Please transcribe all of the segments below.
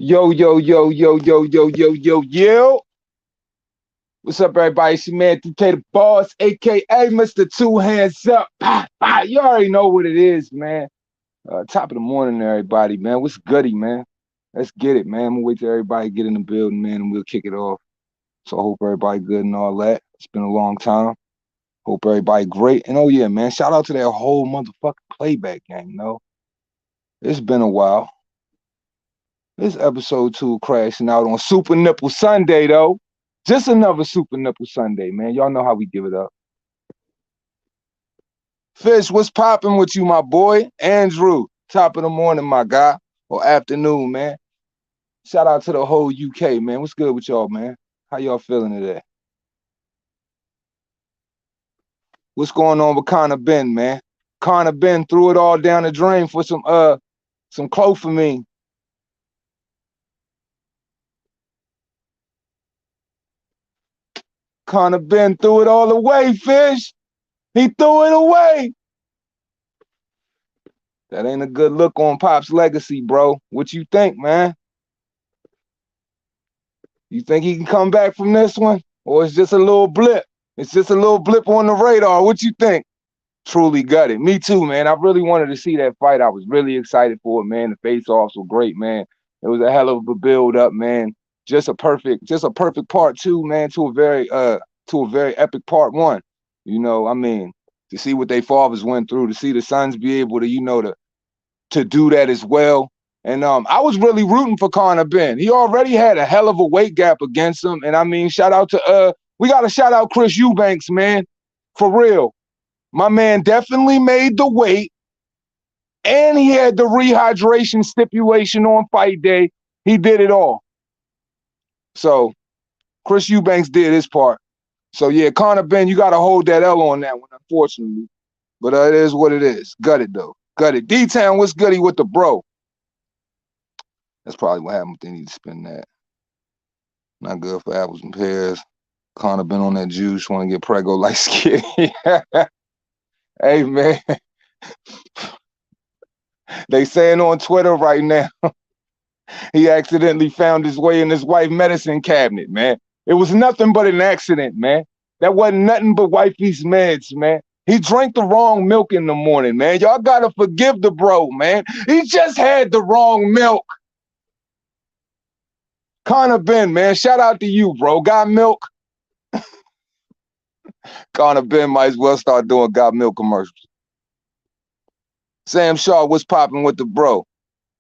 Yo, yo, yo, yo, yo, yo, yo, yo, yo. What's up, everybody? It's your man, DK the Boss, a.k.a. Mr. Two Hands Up. You already know what it is, man. Top of the morning, everybody, man. What's goody, man? Let's get it, man. I'm going to wait till everybody get in the building, man, and we'll kick it off. So I hope everybody good and all that. It's been a long time. Hope everybody great. And, oh, yeah, man, shout out to that whole motherfucking playback gang, you know? It's been a while. This episode 2 crashing out on Super Nipl Sunday, though. Just another Super Nipl Sunday, man. Y'all know how we give it up. Fish, what's popping with you, my boy? Andrew, top of the morning, my guy. Or afternoon, man. Shout out to the whole UK, man. What's good with y'all, man? How y'all feeling today? What's going on with Connor Ben, man? Connor Ben threw it all down the drain for some clofamine. Connor Ben threw it all away, Fish. He threw it away. That ain't a good look on Pop's legacy, bro. What you think, man? You think he can come back from this one? Or it's just a little blip? It's just a little blip on the radar. What you think? Truly gutted. Me too, man. I really wanted to see that fight. I was really excited for it, man. The face-offs were great, man. It was a hell of a build-up, man. Just a perfect part 2, man, to a very epic part 1. You know, I mean, to see what they fathers went through, to see the sons be able to, you know, to do that as well. And I was really rooting for Connor Ben. He already had a hell of a weight gap against him. And I mean, we got to shout out Chris Eubanks, man. For real. My man definitely made the weight. And he had the rehydration stipulation on fight day. He did it all. So Chris Eubanks did his part. So yeah, Connor Ben, you got to hold that L on that one, unfortunately. But it is what it is. Gutted, though. Gutted. D-Town, what's goody with the bro? That's probably what happened. They need to spin that. Not good for apples and pears. Connor Ben on that juice, want to get preggo like Skitty. Hey, man. They saying on Twitter right now, he accidentally found his way in his wife's medicine cabinet, man. It was nothing but an accident, man. That wasn't nothing but wifey's meds, man. He drank the wrong milk in the morning, man. Y'all gotta forgive the bro, man. He just had the wrong milk. Connor Ben, man, shout out to you, bro. Got milk? Connor Ben might as well start doing got milk commercials. Sam Shaw, what's popping with the bro?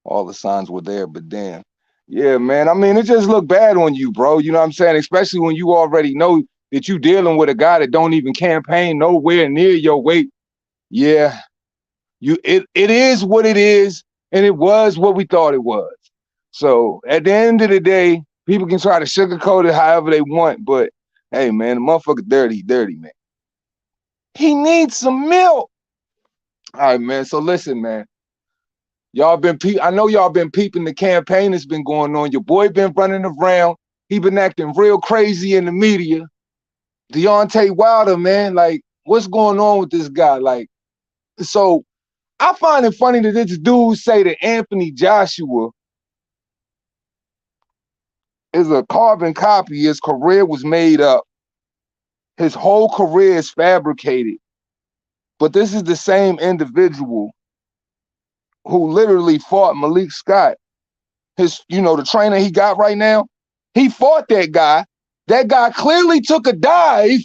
All the signs were there, but damn. Yeah, man. I mean, it just looked bad on you, bro. You know what I'm saying? Especially when you already know that you dealing with a guy that don't even campaign nowhere near your weight. Yeah. It is what it is, and it was what we thought it was. So at the end of the day, people can try to sugarcoat it however they want, but hey, man, the motherfucker dirty, man. He needs some milk. All right, man. So listen, man. I know y'all been peeping the campaign that's been going on. Your boy been running around. He been acting real crazy in the media. Deontay Wilder, man, like, what's going on with this guy? Like, so I find it funny that this dude say that Anthony Joshua is a carbon copy. His career was made up. His whole career is fabricated. But this is the same individual who literally fought Malik Scott. The trainer he got right now, he fought that guy. That guy clearly took a dive,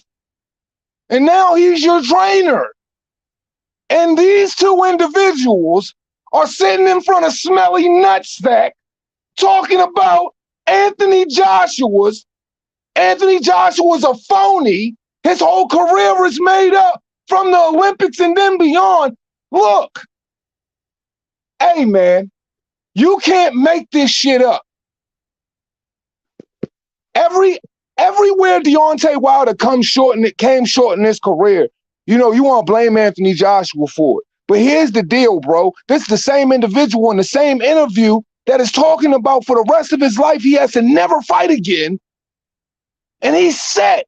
and now he's your trainer. And these two individuals are sitting in front of Smelly Nutsack talking about Anthony Joshua's a phony. His whole career is made up from the Olympics and then beyond. Look, hey, man, you can't make this shit up. Everywhere Deontay Wilder came short in his career, you know, you want to blame Anthony Joshua for it. But here's the deal, bro. This is the same individual in the same interview that is talking about for the rest of his life he has to never fight again. And he's set.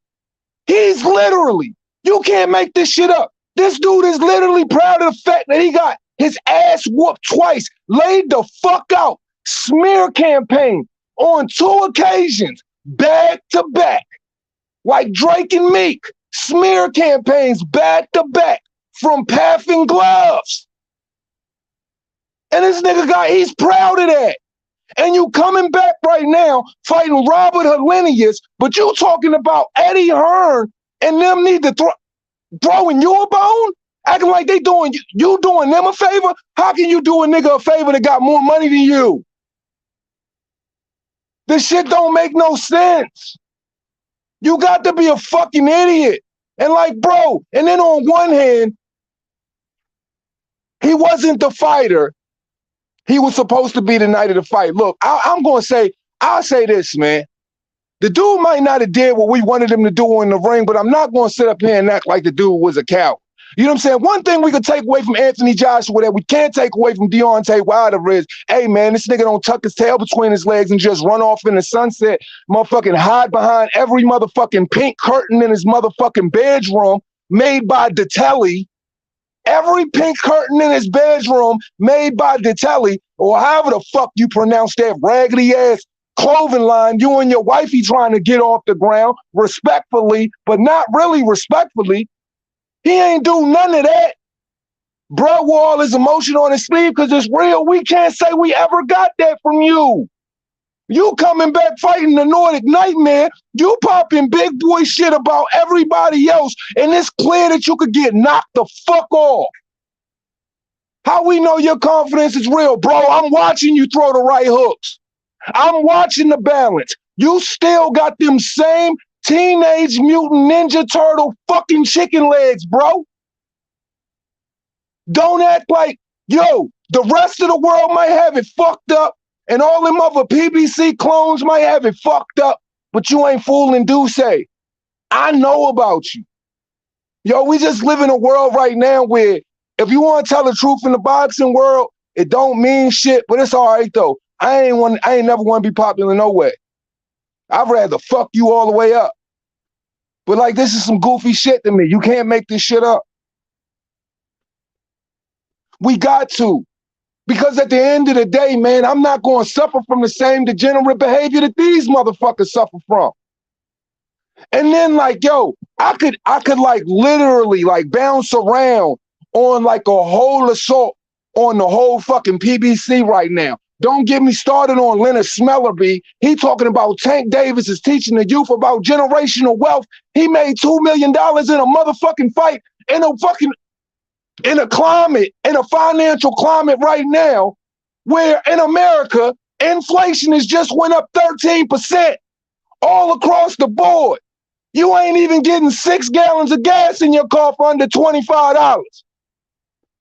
He's literally, you can't make this shit up. This dude is literally proud of the fact that he got his ass whooped twice, laid the fuck out, smear campaign on 2 occasions, back to back. Like Drake and Meek, smear campaigns back to back from paffing gloves. And this nigga he's proud of that. And you coming back right now fighting Robert Helenius, but you talking about Eddie Hearn and them need to throwing you a bone? Acting like they doing you doing them a favor? How can you do a nigga a favor that got more money than you? This shit don't make no sense. You got to be a fucking idiot. And like, bro, and then on one hand, he wasn't the fighter he was supposed to be the night of the fight. Look, I'll say this, man. The dude might not have did what we wanted him to do in the ring, but I'm not going to sit up here and act like the dude was a coward. You know what I'm saying? One thing we could take away from Anthony Joshua that we can't take away from Deontay Wilder is, hey, man, this nigga don't tuck his tail between his legs and just run off in the sunset, motherfucking hide behind every motherfucking pink curtain in his motherfucking bedroom made by Detelli. Every pink curtain in his bedroom made by Detelli, or however the fuck you pronounce that raggedy ass clothing line you and your wifey trying to get off the ground respectfully, but not really respectfully. He ain't do none of that. Bro wore all his emotion on his sleeve because it's real. We can't say we ever got that from you. You coming back fighting the Nordic Nightmare, you popping big boy shit about everybody else, and it's clear that you could get knocked the fuck off. How we know your confidence is real, bro? I'm watching you throw the right hooks. I'm watching the balance. You still got them same Teenage Mutant Ninja Turtle fucking chicken legs, bro. Don't act like, yo, the rest of the world might have it fucked up, and all them other PBC clones might have it fucked up, but you ain't fooling Duce. I know about you. Yo, we just live in a world right now where if you want to tell the truth in the boxing world, it don't mean shit, but it's all right though. I ain't never want to be popular no way. I'd rather fuck you all the way up. But like, this is some goofy shit to me. You can't make this shit up. We got to. Because at the end of the day, man, I'm not going to suffer from the same degenerate behavior that these motherfuckers suffer from. And then like, yo, I could like literally like bounce around on like a whole assault on the whole fucking PBC right now. Don't get me started on Leonard Smellerby. He talking about Tank Davis is teaching the youth about generational wealth. He made $2 million in a motherfucking fight in a climate, in a financial climate right now where in America, inflation has just went up 13% all across the board. You ain't even getting 6 gallons of gas in your car for under $25.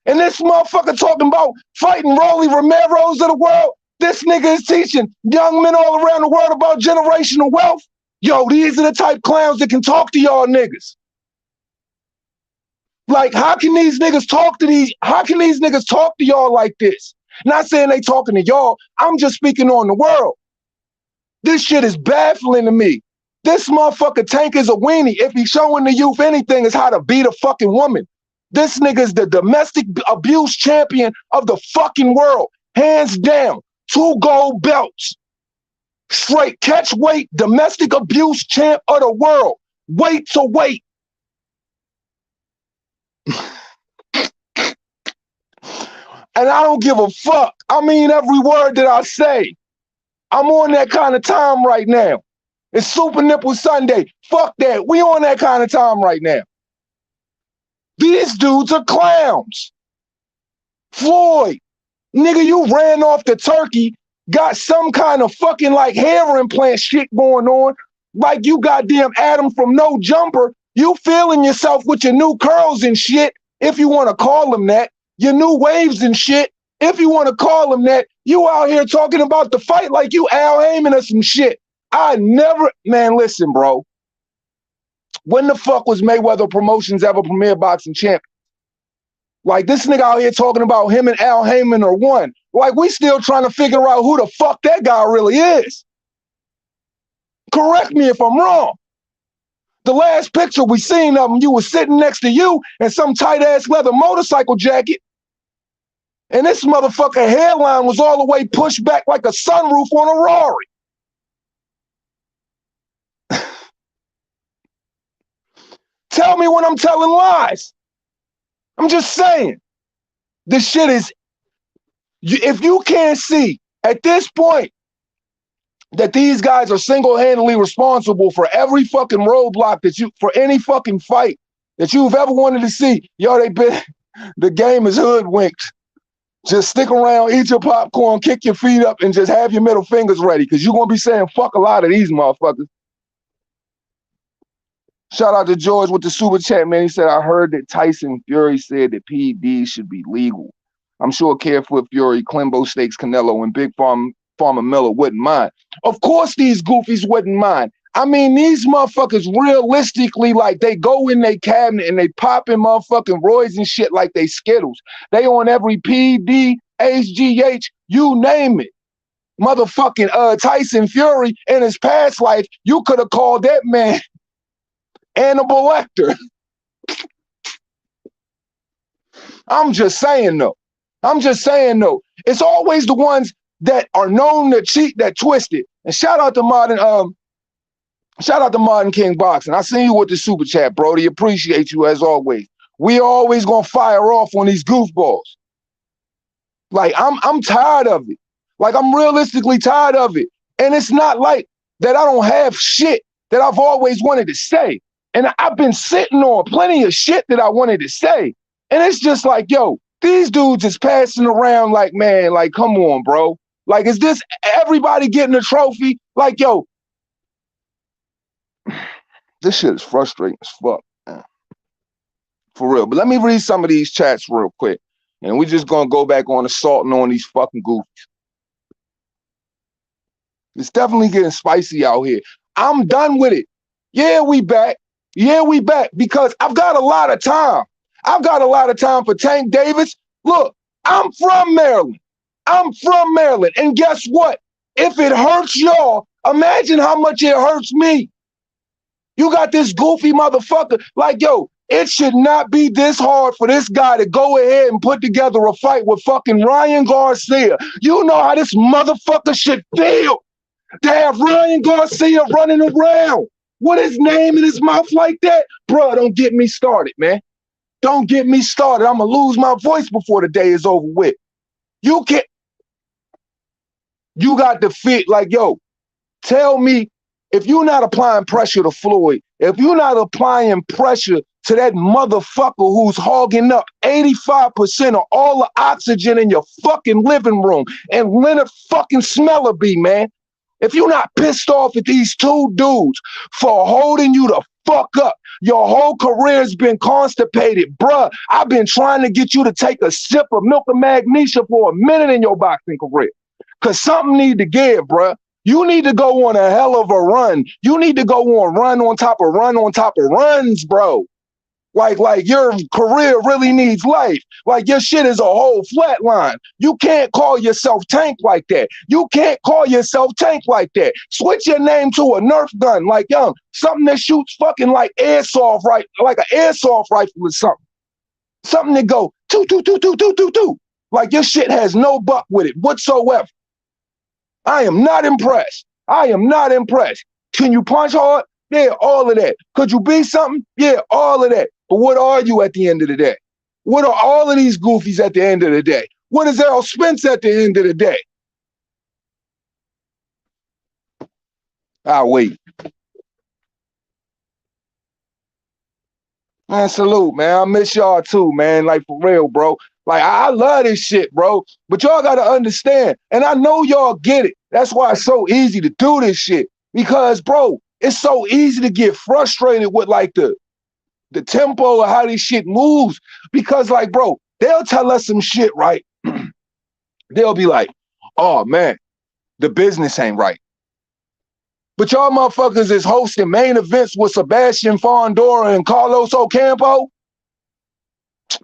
And this motherfucker talking about fighting Rolly Romero's of the world. This nigga is teaching young men all around the world about generational wealth. Yo, these are the type clowns that can talk to y'all niggas. Like, how can these niggas talk to y'all like this? Not saying they talking to y'all. I'm just speaking on the world. This shit is baffling to me. This motherfucker Tank is a weenie. If he's showing the youth anything, is how to beat a fucking woman. This nigga's the domestic abuse champion of the fucking world. Hands down. 2 gold belts. Straight catch weight, domestic abuse champ of the world. Weight to weight. And I don't give a fuck. I mean every word that I say. I'm on that kind of time right now. It's Super Nipple Sunday. Fuck that. We on that kind of time right now. These dudes are clowns. Floyd, nigga, you ran off the turkey, got some kind of fucking like hair implant shit going on, like you goddamn Adam from No Jumper. You feeling yourself with your new curls and shit, if you want to call them that, your new waves and shit, if you want to call them that. You out here talking about the fight like you Al Heyman or some shit. Man, listen, bro. When the fuck was Mayweather Promotions ever Premier Boxing Champion? Like, this nigga out here talking about him and Al Heyman are one. Like, we still trying to figure out who the fuck that guy really is. Correct me if I'm wrong. The last picture we seen of him, you was sitting next to you in some tight-ass leather motorcycle jacket. And this motherfucker hairline was all the way pushed back like a sunroof on a Rari. Tell me when I'm telling lies. I'm just saying. This shit is, if you can't see at this point that these guys are single-handedly responsible for every fucking roadblock for any fucking fight that you've ever wanted to see, yo, the game is hoodwinked. Just stick around, eat your popcorn, kick your feet up, and just have your middle fingers ready, because you're going to be saying fuck a lot of these motherfuckers. Shout out to George with the super chat, man. He said, I heard that Tyson Fury said that PEDs should be legal. I'm sure Carefoot Fury, Klimbo Steaks, Canelo, and Big Farmer Miller wouldn't mind. Of course these goofies wouldn't mind. I mean, these motherfuckers realistically, like, they go in their cabinet and they pop in motherfucking Roy's and shit like they Skittles. They on every PD, HGH, you name it. Motherfucking Tyson Fury in his past life, you could have called that man Hannibal Lecter. I'm just saying though. It's always the ones that are known to cheat that twist it. And shout out to Modern King Boxing. I seen you with the super chat, Brody. Appreciate you as always. We always gonna fire off on these goofballs. Like, I'm tired of it. Like, I'm realistically tired of it. And it's not like that I don't have shit that I've always wanted to say. And I've been sitting on plenty of shit that I wanted to say. And it's just like, yo, these dudes is passing around like, man, like, come on, bro. Like, is this everybody getting a trophy? Like, yo, this shit is frustrating as fuck, man. For real. But let me read some of these chats real quick. And we're just going to go back on assaulting on these fucking goofies. It's definitely getting spicy out here. I'm done with it. Yeah, we back. Yeah, we back, because I've got a lot of time. I've got a lot of time for Tank Davis. Look, I'm from Maryland. And guess what? If it hurts y'all, imagine how much it hurts me. You got this goofy motherfucker. Like, yo, it should not be this hard for this guy to go ahead and put together a fight with fucking Ryan Garcia. You know how this motherfucker should feel to have Ryan Garcia running around with his name in his mouth like that. Bruh, don't get me started, man. Don't get me started. I'm going to lose my voice before the day is over with. You got to fit, like, yo, tell me, if you're not applying pressure to Floyd, if you're not applying pressure to that motherfucker who's hogging up 85% of all the oxygen in your fucking living room, and Leonard fucking Smellerby, man, if you're not pissed off at these two dudes for holding you the fuck up, your whole career's been constipated, bruh. I've been trying to get you to take a sip of milk of magnesia for a minute in your boxing career. Cause something need to give, bruh. You need to go on a hell of a run. You need to go on run on top of run on top of runs, bro. Like your career really needs life. Like, your shit is a whole flat line. You can't call yourself Tank like that. Switch your name to a Nerf gun, like, yo, something that shoots fucking like airsoft, right? Like an airsoft rifle or something. Something that go two, two, two, two, two, two, two. Like, your shit has no buck with it whatsoever. I am not impressed. Can you punch hard? Yeah, all of that. Could you be something? Yeah, all of that. But what are you at the end of the day? What are all of these goofies at the end of the day? What is Errol Spence at the end of the day? I'll wait. Man, salute, man. I miss y'all too, man. Like, for real, bro. Like, I love this shit, bro. But y'all got to understand, and I know y'all get it. That's why it's so easy to do this shit. Because, bro, it's so easy to get frustrated with, like, the tempo of how this shit moves. Because, like, bro, they'll tell us some shit, right? They'll be like, oh, man, the business ain't right. But y'all motherfuckers is hosting main events with Sebastian Fondora and Carlos Ocampo.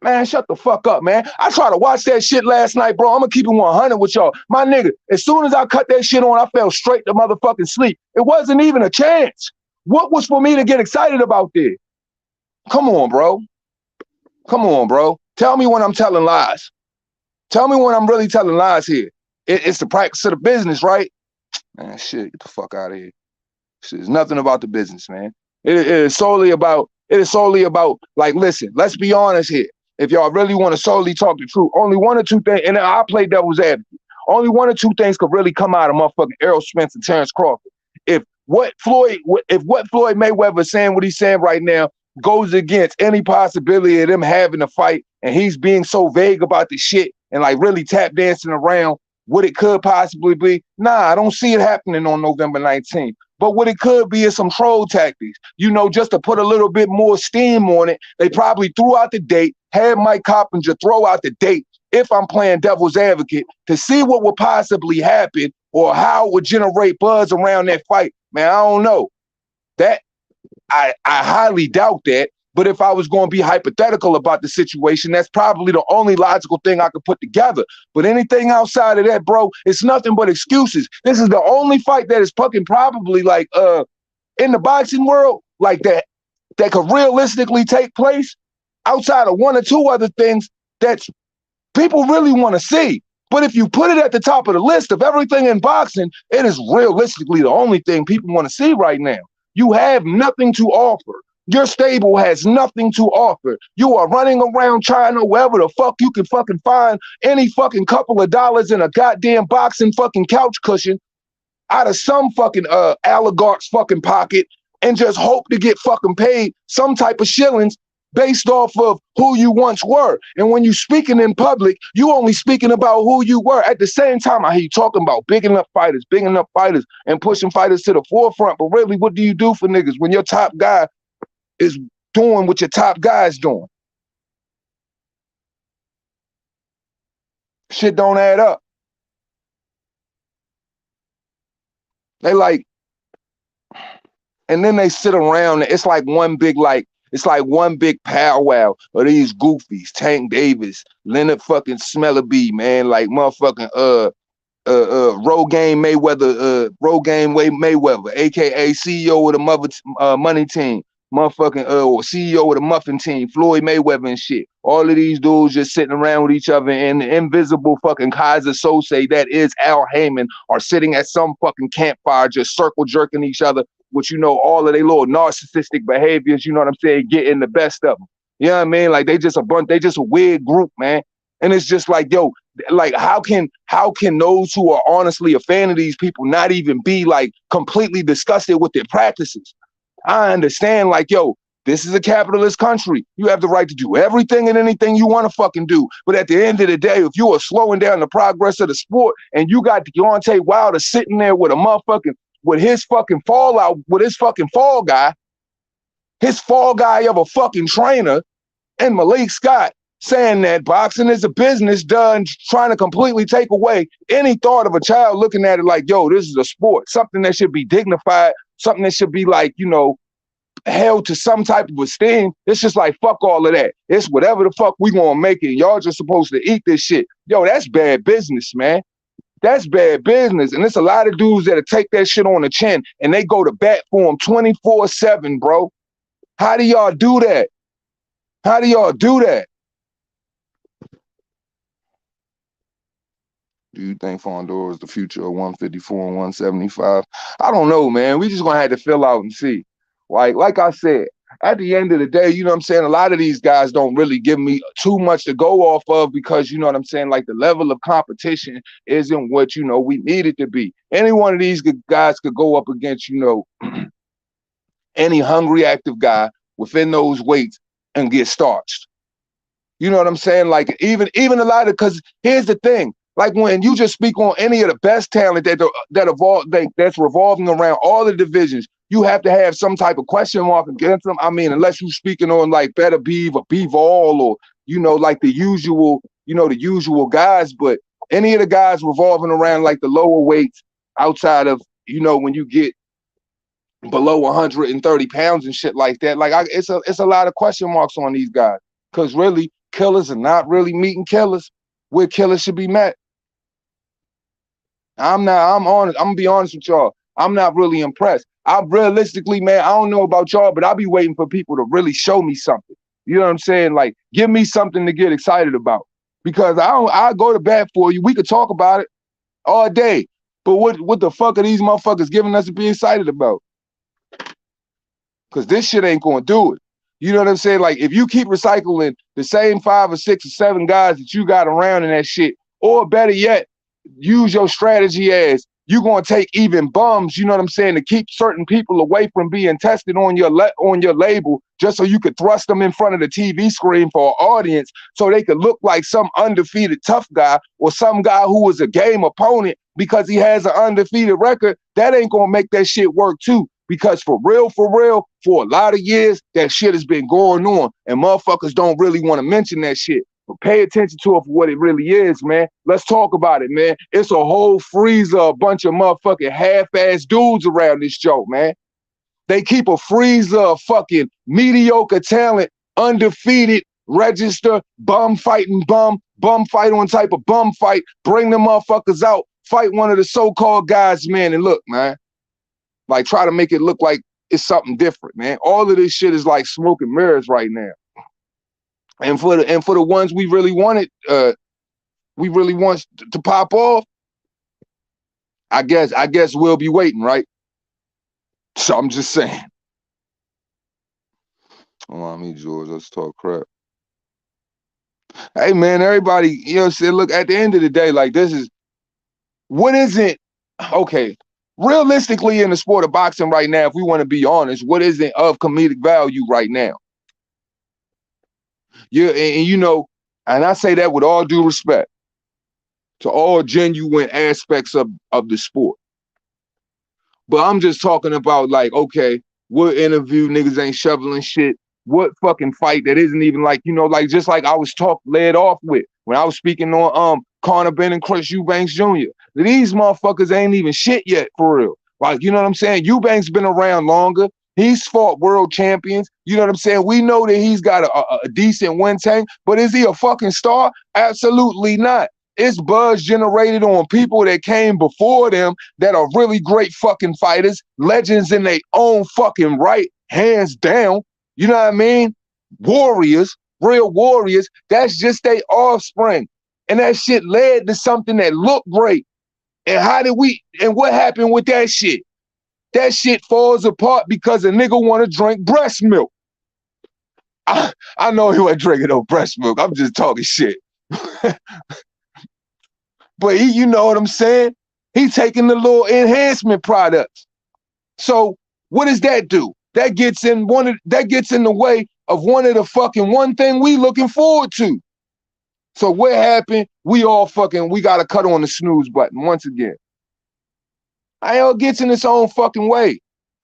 Man, shut the fuck up, man. I tried to watch that shit last night, bro. I'm gonna keep it 100 with y'all. My nigga, as soon as I cut that shit on, I fell straight to motherfucking sleep. It wasn't even a chance. What was for me to get excited about this? Come on, bro. Tell me when I'm telling lies. Tell me when I'm really telling lies here. It's the practice of the business, right? Man, shit, get the fuck out of here. Shit, it's nothing about the business, man. It is solely about, like, listen, let's be honest here. If y'all really want to solely talk the truth, only one or two things, and I play devil's advocate, only one or two things could really come out of motherfucking Errol Spence and Terrence Crawford. If what Floyd Mayweather is saying, what he's saying right now, goes against any possibility of them having a fight, and he's being so vague about the shit and like really tap dancing around what it could possibly be, nah, I don't see it happening on November 19th. But what it could be is some troll tactics, you know, just to put a little bit more steam on it. They probably threw out the date, had Mike Coppinger throw out the date, if I'm playing devil's advocate, to see what would possibly happen or how it would generate buzz around that fight. Man, I don't know. That I highly doubt that. But if I was going to be hypothetical about the situation, that's probably the only logical thing I could put together. But anything outside of that, bro, it's nothing but excuses. This is the only fight that is fucking probably like in the boxing world, like that could realistically take place outside of one or two other things that people really want to see. But if you put it at the top of the list of everything in boxing, it is realistically the only thing people want to see right now. You have nothing to offer. Your stable has nothing to offer. You are running around China, wherever the fuck you can fucking find any fucking couple of dollars in a goddamn boxing fucking couch cushion out of some fucking oligarch's fucking pocket and just hope to get fucking paid some type of shillings based off of who you once were. And when you speaking in public, you only speaking about who you were. At the same time, I hear you talking about bigging up fighters and pushing fighters to the forefront. But really, what do you do for niggas when your top guy is doing what your top guy's doing? Shit don't add up. They like, and then they sit around. It's like one big powwow of these goofies, Tank Davis, Leonard fucking Smellerbee, man, like motherfucking Rogaine Mayweather, aka CEO of the money team, motherfucking or CEO of the muffin team, Floyd Mayweather and shit. All of these dudes just sitting around with each other, and the invisible fucking Kaiser Sose that is Al Heyman are sitting at some fucking campfire just circle jerking each other, which, you know, all of their little narcissistic behaviors, you know what I'm saying, getting the best of them. You know what I mean? Like they just a weird group, man. And it's just like, yo, like how can those who are honestly a fan of these people not even be like completely disgusted with their practices? I understand, like, yo, this is a capitalist country. You have the right to do everything and anything you want to fucking do. But at the end of the day, if you are slowing down the progress of the sport and you got Deontay Wilder sitting there with a motherfucking, with his fucking fallout, with his fucking fall guy of a fucking trainer, and Malik Scott saying that boxing is a business done, trying to completely take away any thought of a child looking at it like, yo, this is a sport, something that should be dignified, something that should be like, you know, held to some type of esteem. It's just like, fuck all of that. It's whatever the fuck we gonna make it. Y'all just supposed to eat this shit. Yo, that's bad business, man. That's bad business. And there's a lot of dudes that'll take that shit on the chin and they go to bat for them 24/7, bro. How do y'all do that? How do y'all do that? Do you think Fondor is the future of 154 and 175? I don't know, man. We just gonna have to fill out and see. Like I said, at the end of the day, you know what I'm saying? A lot of these guys don't really give me too much to go off of because, you know what I'm saying? Like the level of competition isn't what, you know, we need it to be. Any one of these guys could go up against, you know, any hungry active guy within those weights and get starched. You know what I'm saying? Like even a lot of, because here's the thing. Like when you just speak on any of the best talent that's revolving around all the divisions, you have to have some type of question mark against them. I mean, unless you're speaking on like Better Beeve or Beevall or, you know, like the usual guys. But any of the guys revolving around like the lower weights outside of, you know, when you get below 130 pounds and shit like that, like it's a lot of question marks on these guys. Because really, killers are not really meeting killers where killers should be met. I'm gonna be honest with y'all. I'm not really impressed. I realistically, man, I don't know about y'all, but I'll be waiting for people to really show me something. You know what I'm saying? Like, give me something to get excited about. because I go to bat for you. We could talk about it all day. But what the fuck are these motherfuckers giving us to be excited about? Because this shit ain't gonna do it. You know what I'm saying? Like, if you keep recycling the same 5 or 6 or 7 guys that you got around in that shit, or better yet, use your strategy as you're gonna take even bums, you know what I'm saying, to keep certain people away from being tested on your label, just so you could thrust them in front of the TV screen for an audience, so they could look like some undefeated tough guy or some guy who was a game opponent because he has an undefeated record. That ain't gonna make that shit work too. Because for real, for a lot of years, that shit has been going on, and motherfuckers don't really want to mention that shit. But pay attention to it for what it really is, man. Let's talk about it, man. It's a whole freezer, a bunch of motherfucking half-ass dudes around this joke, man. They keep a freezer of fucking mediocre talent, undefeated, register, bum fighting bum fight on type of bum fight, bring the motherfuckers out, fight one of the so-called guys, man, and look, man. Like, try to make it look like it's something different, man. All of this shit is like smoke and mirrors right now. And for the ones we really want to pop off, I guess we'll be waiting, right? So I'm just saying. Hold on, me, George. Let's talk crap. Hey, man, everybody, you know what I'm saying? Look, at the end of the day, like, what is it? Okay. Realistically, in the sport of boxing right now, if we want to be honest, what isn't of comedic value right now? Yeah, and you know, and I say that with all due respect to all genuine aspects of the sport. But I'm just talking about, like, okay, what interview niggas ain't shoveling shit? What fucking fight that isn't even, like, you know, like, just like I was led off with when I was speaking on Conor Ben and Chris Eubanks Jr. These motherfuckers ain't even shit yet, for real. Like, you know what I'm saying? Eubanks been around longer. He's fought world champions. You know what I'm saying? We know that he's got a decent win tank, but is he a fucking star? Absolutely not. It's buzz generated on people that came before them that are really great fucking fighters, legends in their own fucking right, hands down. You know what I mean? Warriors, real warriors. That's just their offspring. And that shit led to something that looked great. And what happened with that shit? That shit falls apart because a nigga want to drink breast milk. I know he wasn't drinking no breast milk. I'm just talking shit. But you know what I'm saying? He taking the little enhancement products. So what does that do? That gets in the way of one thing we looking forward to. So what happened? We got to cut on the snooze button once again. IL gets in its own fucking way.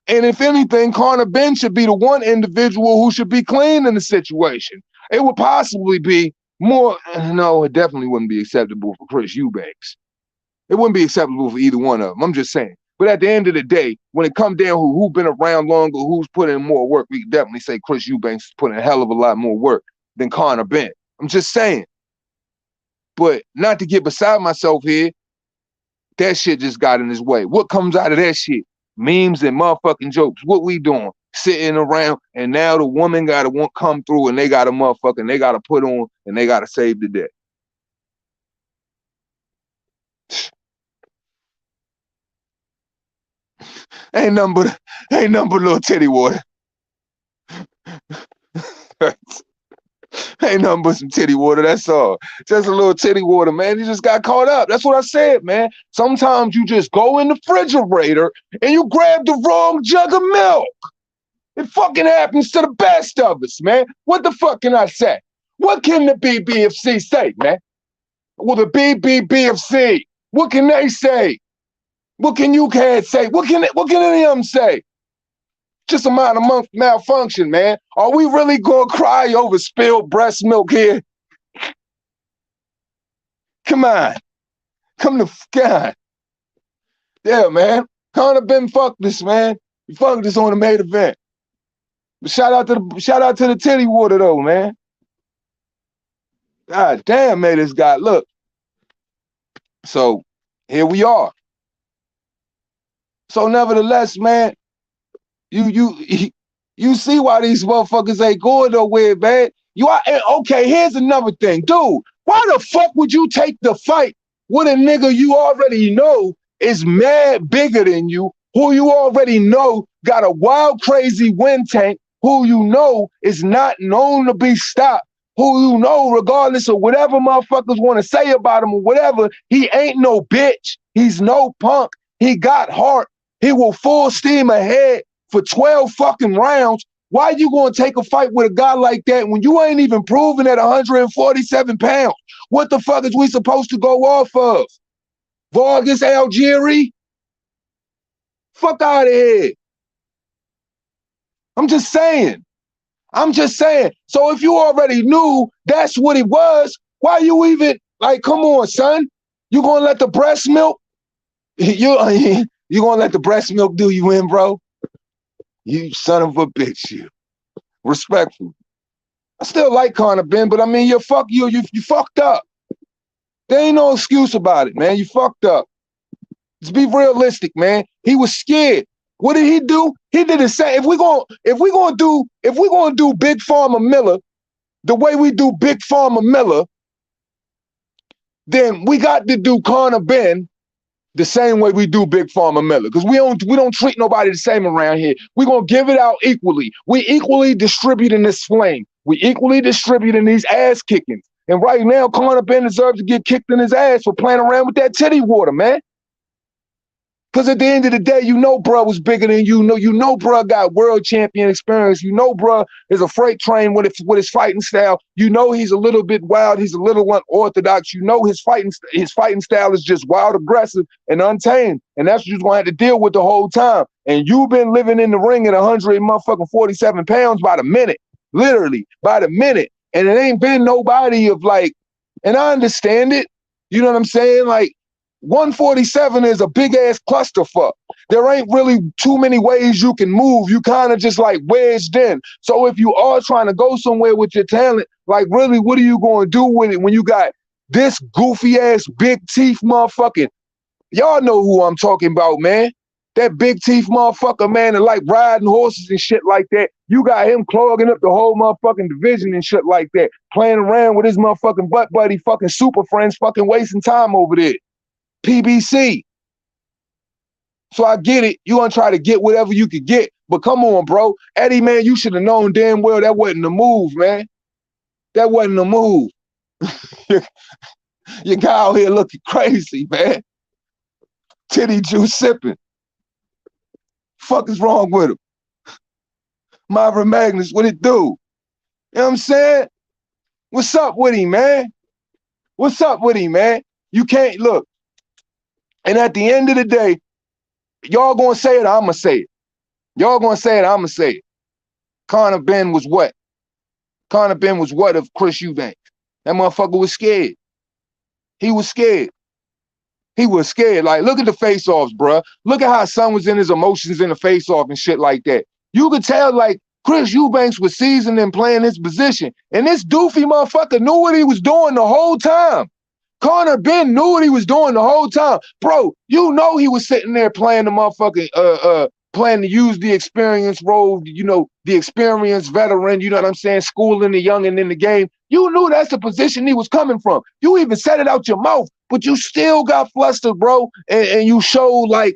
And if anything, Conor Ben should be the one individual who should be clean in the situation. It would possibly be more, no, it definitely wouldn't be acceptable for Chris Eubanks. It wouldn't be acceptable for either one of them. I'm just saying. But at the end of the day, when it comes down to who's been around longer, who's put in more work, we can definitely say Chris Eubanks has put in a hell of a lot more work than Conor Ben. I'm just saying. But not to get beside myself here, that shit just got in his way. What comes out of that shit? Memes and motherfucking jokes. What we doing? Sitting around, and now the woman got to come through, and they got to motherfucking, they got to put on, and they got to save the day. Ain't nothing but little titty water. Ain't nothing but some titty water, that's all. Just a little titty water, man. You just got caught up. That's what I said, man. Sometimes you just go in the refrigerator and you grab the wrong jug of milk. It fucking happens to the best of us, man. What the fuck can I say? What can the BBFC say, man? Well, the BBFC, what can they say? What can you guys say? What can any of them say? Just a minor malfunction, man. Are we really gonna cry over spilled breast milk here? Come on. Come to God. Yeah, man. Conor Ben fucked this, man. He fucked this on the main event. But shout out to the titty water though, man. God damn, man, this guy. Look. So here we are. So nevertheless, man, you see why these motherfuckers ain't going nowhere, man. Okay, here's another thing. Dude, Why the fuck would you take the fight with a nigga you already know is mad bigger than you, who you already know got a wild, crazy wind tank, who you know is not known to be stopped, who you know, regardless of whatever motherfuckers want to say about him or whatever, he ain't no bitch. He's no punk. He got heart. He will full steam ahead for 12 fucking rounds. Why you gonna take a fight with a guy like that when you ain't even proven at 147 pounds? What the fuck is we supposed to go off of? Vargas Algieri? Fuck out of here. I'm just saying. So if you already knew that's what it was, why you even, like, come on, son. You gonna let the breast milk? You gonna let the breast milk do you in, bro? You son of a bitch, you. Respectful. I still like Conor Ben, but I mean, you fucked up. There ain't no excuse about it, man. You fucked up. Let's be realistic, man. He was scared. What did he do? He did the same. If we gonna do Big Pharma Miller the way we do Big Pharma Miller, then we got to do Conor Ben the same way we do Big Pharma Miller, because we don't treat nobody the same around here. We're gonna give it out equally. We equally distributing this flame. We equally distributing these ass kickings. And right now, Conor Ben deserves to get kicked in his ass for playing around with that titty water, man. Because at the end of the day, you know bruh was bigger than you. You know bruh got world champion experience. You know bruh is a freight train with his fighting style. You know he's a little bit wild. He's a little unorthodox. You know his fighting style is just wild, aggressive, and untamed. And that's what you're going to have to deal with the whole time. And you've been living in the ring at 147 pounds by the minute. Literally, by the minute. And it ain't been nobody of like, and I understand it. You know what I'm saying? Like, 147 is a big ass clusterfuck. There ain't really too many ways you can move. You kind of just like wedged in. So if you are trying to go somewhere with your talent, like really, what are you going to do with it when you got this goofy ass big teeth motherfucking? Y'all know who I'm talking about, man. That big teeth motherfucker, man, that like riding horses and shit like that. You got him clogging up the whole motherfucking division and shit like that. Playing around with his motherfucking butt buddy, fucking super friends, fucking wasting time over there. PBC. So I get it. You gonna try to get whatever you could get. But come on, bro. Eddie, man, you should have known damn well that wasn't the move, man. That wasn't the move. Your guy out here looking crazy, man. Titty juice sipping. Fuck is wrong with him? Myra Magnus, what it do? You know what I'm saying? What's up with him, man? What's up with him, man? You can't look. And at the end of the day, y'all gonna say it, I'ma say it. Y'all gonna say it, I'ma say it. Conor Ben was what? Conor Ben was what of Chris Eubanks? That motherfucker was scared. He was scared. He was scared. Like, look at the face-offs, bruh. Look at how son was in his emotions in the face-off and shit like that. You could tell, like, Chris Eubanks was seasoned and playing his position. And this doofy motherfucker knew what he was doing the whole time. Conor Ben knew what he was doing the whole time. Bro, you know he was sitting there playing the motherfucking, playing to use the experience role, you know, the experienced veteran, you know what I'm saying, schooling the youngin' in the game. You knew that's the position he was coming from. You even said it out your mouth, but you still got flustered, bro, and you showed like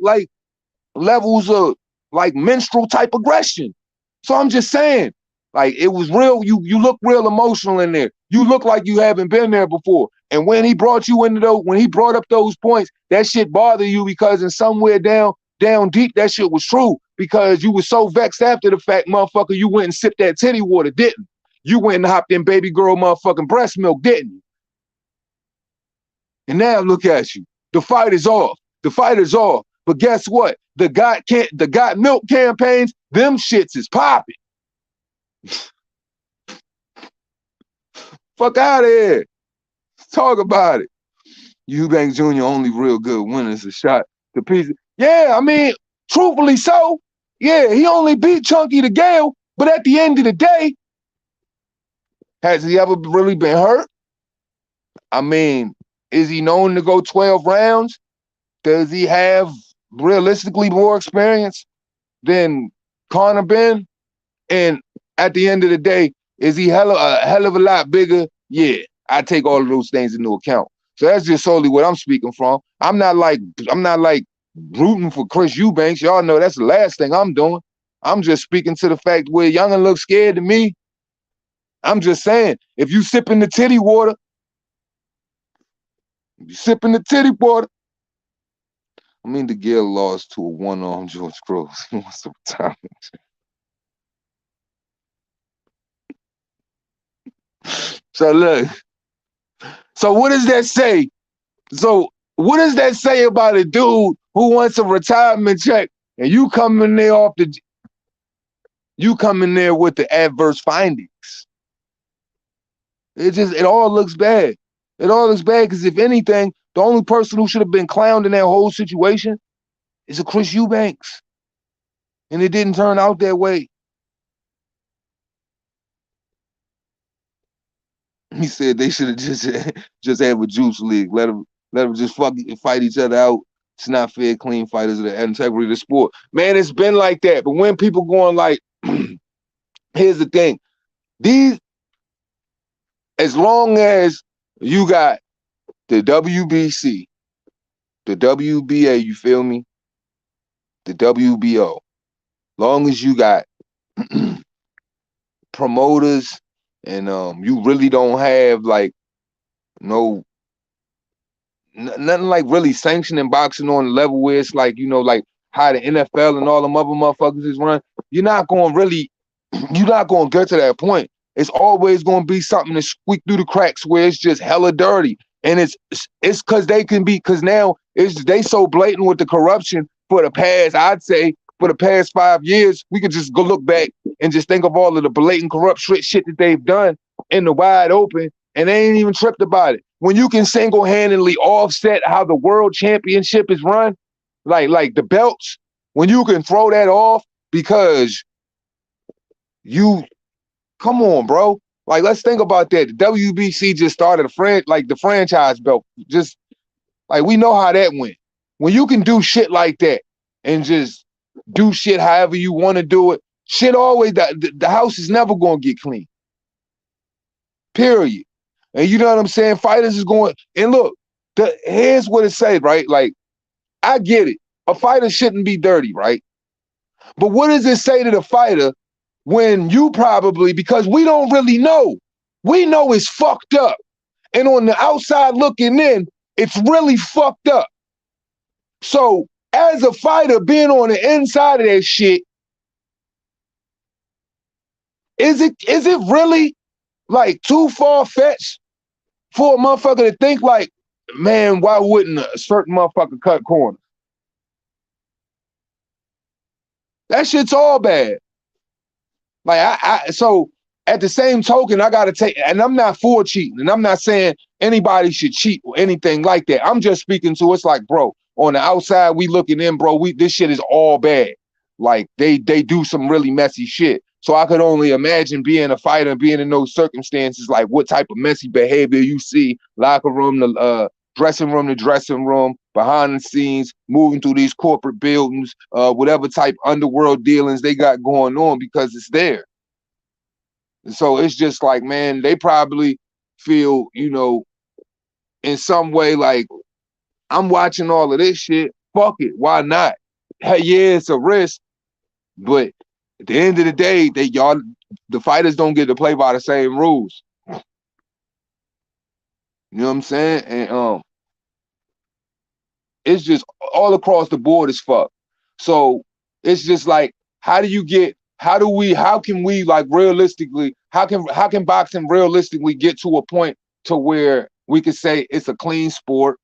levels of like menstrual type aggression. So I'm just saying, like, it was real. You look real emotional in there. You look like you haven't been there before. And when he brought you into those, when he brought up those points, that shit bothered you because in somewhere down deep, that shit was true because you were so vexed after the fact, motherfucker, you went and sipped that titty water, didn't? You went and hopped in baby girl motherfucking breast milk, didn't you? And now look at you. The fight is off. The fight is off. But guess what? The got milk campaigns, them shits is popping. Fuck out of here. Talk about it. Eubanks Jr. only real good winners a shot to pieces. Yeah, I mean, truthfully so. Yeah, he only beat Chunky the Gale, but at the end of the day, has he ever really been hurt? I mean, is he known to go 12 rounds? Does he have realistically more experience than Conor Ben? And at the end of the day, is he a hell of a lot bigger? Yeah. I take all of those things into account. So that's just solely what I'm speaking from. I'm not like rooting for Chris Eubanks. Y'all know that's the last thing I'm doing. I'm just speaking to the fact where youngin looks scared to me. I'm just saying, if you sipping the titty water, I mean, the Gale lost to a one-armed George Groves. He wants to retire. So look, so what does that say? So what does that say about a dude who wants a retirement check and you come in there with the adverse findings? It all looks bad. It all looks bad because if anything, the only person who should have been clowned in that whole situation is a Chris Eubanks. And it didn't turn out that way. He said they should have just have a juice league. Let them just fight each other out. It's not fair, clean fighters of the integrity of the sport. Man, it's been like that. But when people going like, here's the thing. As long as you got the WBC, the WBA, you feel me? The WBO. Long as you got promoters and you really don't have like nothing like really sanctioning boxing on the level where it's like, you know, like how the NFL and all them other motherfuckers is run, you're not going to get to that point. It's always going to be something that squeak through the cracks where it's just hella dirty. And it's because now they so blatant with the corruption for the past, I'd say, for the past 5 years, we could just go look back and just think of all of the blatant corrupt shit that they've done in the wide open, and they ain't even tripped about it. When you can single-handedly offset how the world championship is run, like the belts, when you can throw that off because come on, bro. Like, let's think about that. The WBC just started the franchise belt. Just like we know how that went. When you can do shit like that and just do shit however you want to do it, shit always, the house is never going to get clean. Period. And you know what I'm saying? Fighters is going, and look, here's what it says, right? Like, I get it. A fighter shouldn't be dirty, right? But what does it say to the fighter when you probably, because we don't really know. We know it's fucked up. And on the outside looking in, it's really fucked up. So as a fighter being on the inside of that shit, is it really like too far-fetched for a motherfucker to think like, man, why wouldn't a certain motherfucker cut corners? That shit's all bad. Like so at the same token, I gotta take, and I'm not for cheating, and I'm not saying anybody should cheat or anything like that. I'm just speaking to, it's like, bro, on the outside, we looking in, bro, this shit is all bad. Like they do some really messy shit. So I could only imagine being a fighter and being in those circumstances, like what type of messy behavior you see, locker room to dressing room, behind the scenes, moving through these corporate buildings, whatever type underworld dealings they got going on, because it's there. And so it's just like, man, they probably feel, you know, in some way like, I'm watching all of this shit. Fuck it. Why not? Hey, yeah, it's a risk. But at the end of the day, the fighters don't get to play by the same rules. You know what I'm saying? And it's just all across the board is fucked. So it's just like, how can we like realistically, how can boxing realistically get to a point to where we could say it's a clean sport?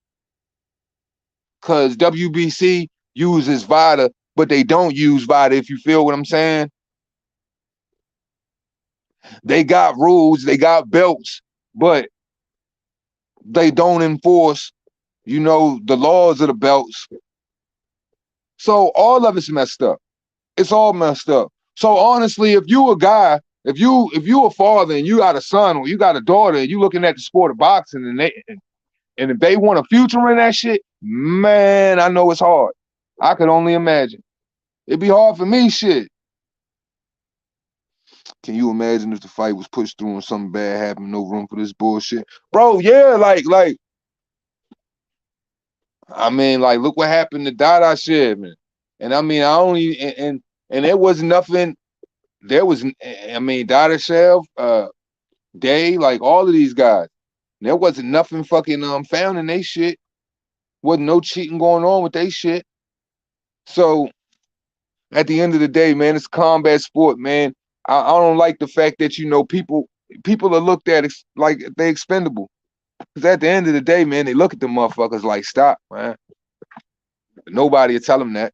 Because WBC uses VADA, but they don't use VADA, if you feel what I'm saying. They got rules, they got belts, but they don't enforce, you know, the laws of the belts. So all of it's messed up. It's all messed up. So honestly, if you a guy, if you a father and you got a son or you got a daughter and you looking at the sport of boxing and if they want a future in that shit, man, I know it's hard. I could only imagine. It'd be hard for me, shit. Can you imagine if the fight was pushed through and something bad happened? No room for this bullshit, bro. Yeah, like, I mean, like, look what happened to Dada shit, man. And I mean, I only and there was nothing. There was, I mean, Dada Shev, Day, like all of these guys. There wasn't nothing fucking found in they shit. Wasn't no cheating going on with they shit. So at the end of the day, man, it's combat sport, man. I don't like the fact that, you know, people are looked at like they expendable. Because at the end of the day, man, they look at the motherfuckers like, stop, man. But nobody will tell them that.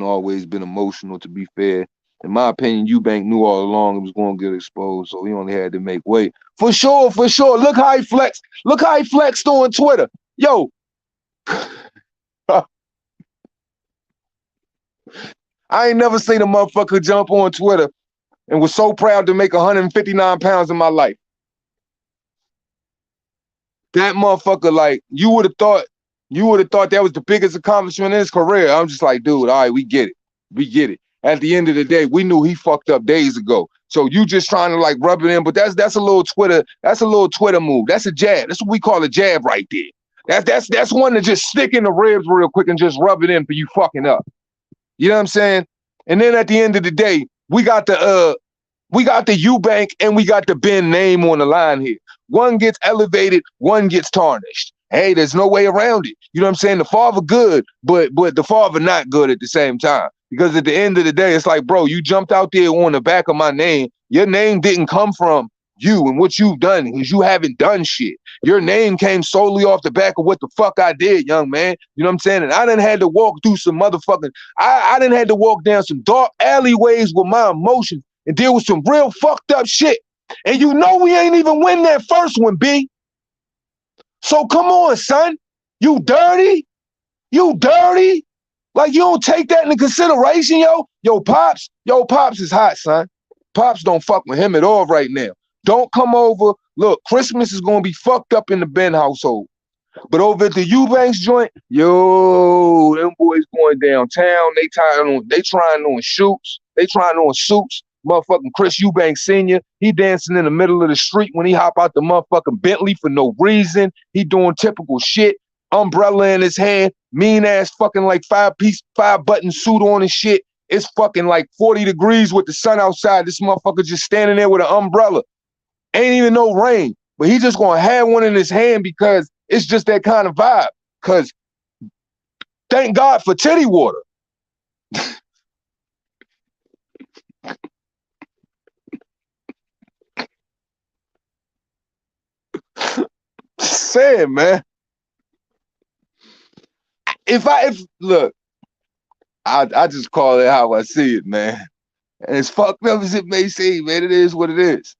Always been emotional, to be fair. In my opinion, Eubanks knew all along it was going to get exposed, so he only had to make weight. For sure, for sure. Look how he flexed. Look how he flexed on Twitter. Yo. I ain't never seen a motherfucker jump on Twitter and was so proud to make 159 pounds in my life. That motherfucker, like, you would have thought that was the biggest accomplishment in his career. I'm just like, dude, all right, we get it. We get it. At the end of the day, we knew he fucked up days ago. So you just trying to like rub it in, but that's a little Twitter move. That's a jab. That's what we call a jab right there. That's one to just stick in the ribs real quick and just rub it in for you fucking up. You know what I'm saying? And then at the end of the day, we got the Eubank and we got the Ben name on the line here. One gets elevated, one gets tarnished. Hey, there's no way around it. You know what I'm saying? The father good, but the father not good at the same time. Because at the end of the day, it's like, bro, you jumped out there on the back of my name. Your name didn't come from you and what you've done, because you haven't done shit. Your name came solely off the back of what the fuck I did, young man. You know what I'm saying? And I done had to walk through some motherfucking, I done had to walk down some dark alleyways with my emotions and deal with some real fucked up shit. And you know we ain't even win that first one, B. So come on, son. You dirty? You dirty? Like, you don't take that into consideration, yo? Yo, Pops is hot, son. Pops don't fuck with him at all right now. Don't come over. Look, Christmas is going to be fucked up in the Ben household. But over at the Eubanks joint, yo, them boys going downtown. They trying on shoots. They trying on suits. Motherfucking Chris Eubanks Sr., he dancing in the middle of the street when he hop out the motherfucking Bentley for no reason. He doing typical shit. Umbrella in his hand. Mean ass fucking like 5-button suit on and shit. It's fucking like 40 degrees with the sun outside. This motherfucker just standing there with an umbrella. Ain't even no rain. But he just gonna have one in his hand because it's just that kind of vibe. Cause thank God for titty water. Saying, man. Look, I just call it how I see it, man. And as fucked up as it may seem, man, it is what it is.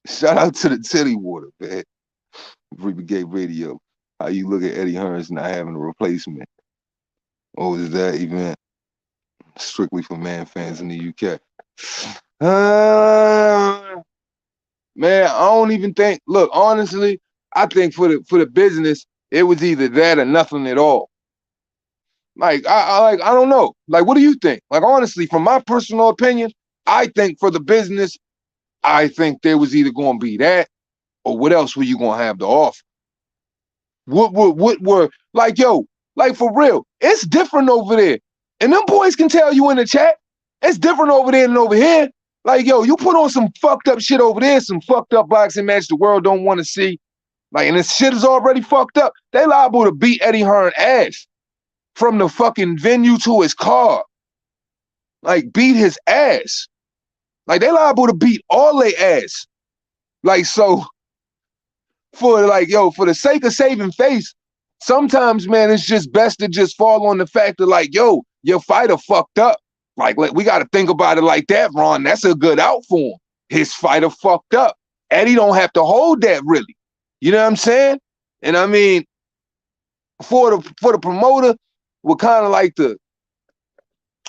Shout out to the titty water, man. Brigade Radio. How you look at Eddie Hearn's not having a replacement? Or is that event strictly for man fans in the UK? Man, I don't even think. Look, honestly, I think for the business, it was either that or nothing at all. Like I don't know. Like, what do you think? Like, honestly, from my personal opinion, I think for the business, I think there was either going to be that or what else were you going to have to offer? What were like, yo, like for real, it's different over there. And them boys can tell you in the chat, it's different over there than over here. Like, yo, you put on some fucked up shit over there, some fucked up boxing match the world don't want to see. Like, and this shit is already fucked up. They liable to beat Eddie Hearn ass from the fucking venue to his car. Like, beat his ass. Like, they liable to beat all their ass. Like, so, for the sake of saving face, sometimes, man, it's just best to just fall on the fact that, like, yo, your fighter fucked up. Like, we got to think about it like that, Ron. That's a good out for him. His fighter fucked up. Eddie don't have to hold that, really. You know what I'm saying? And I mean, for the promoter, with kind of like the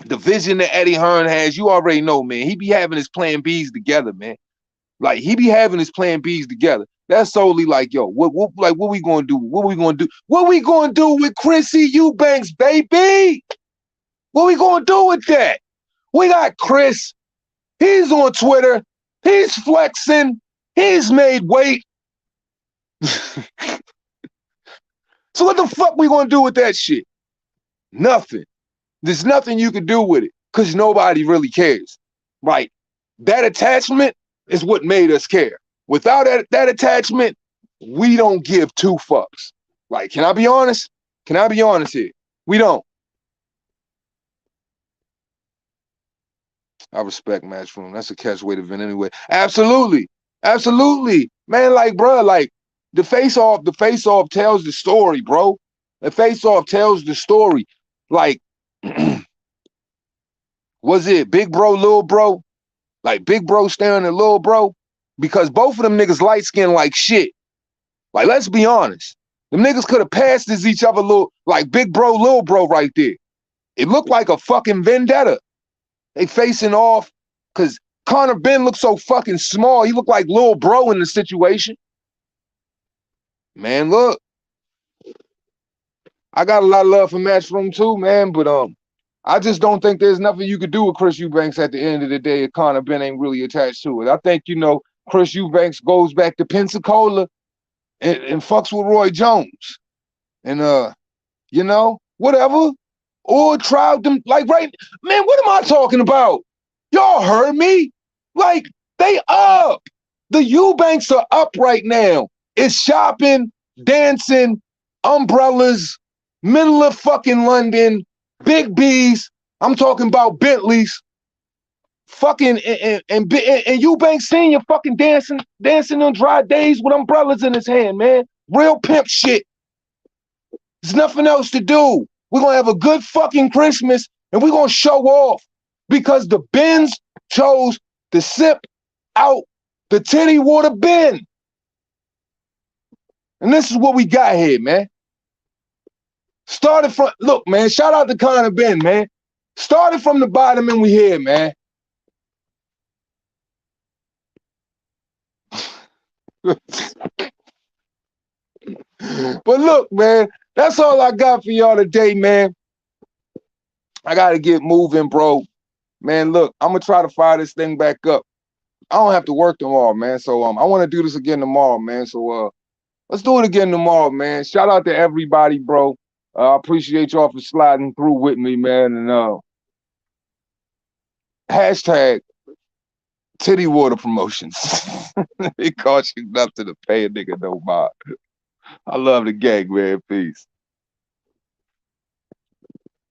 vision that Eddie Hearn has, you already know, man. He be having his plan Bs together, man. Like, he be having his plan Bs together. That's solely like, yo, what we gonna do? What we gonna do? What we gonna do with Chrissy Eubanks, baby? What we gonna do with that? We got Chris. He's on Twitter. He's flexing. He's made weight. So what the fuck we gonna do with that shit? Nothing. There's nothing you can do with it because nobody really cares. Right? That attachment is what made us care. Without that attachment, we don't give two fucks. Like, can I be honest? Can I be honest here? We don't. I respect Matchroom. That's a catch way to vent anyway. Absolutely. Absolutely. Man, like, bro, like, the face-off tells the story, bro. The face-off tells the story. Like, was it big bro, little bro? Like, big bro staring at little bro? Because both of them niggas light-skinned like shit. Like, let's be honest. Them niggas could have passed as each other little, like big bro, little bro right there. It looked like a fucking vendetta. They facing off because Conor Ben looked so fucking small. He looked like little bro in the situation. Man, look. I got a lot of love for Matchroom too, man, but I just don't think there's nothing you could do with Chris Eubanks at the end of the day if Conor Ben ain't really attached to it. I think, you know, Chris Eubanks goes back to Pensacola and fucks with Roy Jones. And, you know, whatever. Or try them, like, right, man, what am I talking about? Y'all heard me? Like, they up. The Eubanks are up right now. It's shopping, dancing, umbrellas, middle of fucking London, big B's. I'm talking about Bentleys. Fucking, and Eubanks Senior fucking dancing on dry days with umbrellas in his hand, man. Real pimp shit. There's nothing else to do. We're going to have a good fucking Christmas and we're going to show off because the Bens chose to sip out the titty water bin. And this is what we got here, man. Started from, look, man, shout out to Conor Ben, man. Started from the bottom and we here, man. But look, man, that's all I got for y'all today, man. I got to get moving, bro. Man, look, I'm going to try to fire this thing back up. I don't have to work tomorrow, man. So I want to do this again tomorrow, man. So let's do it again tomorrow, man. Shout out to everybody, bro. I appreciate y'all for sliding through with me, man. And hashtag titty water promotions. It costs you nothing to pay a nigga no mind. I love the gang, man. Peace.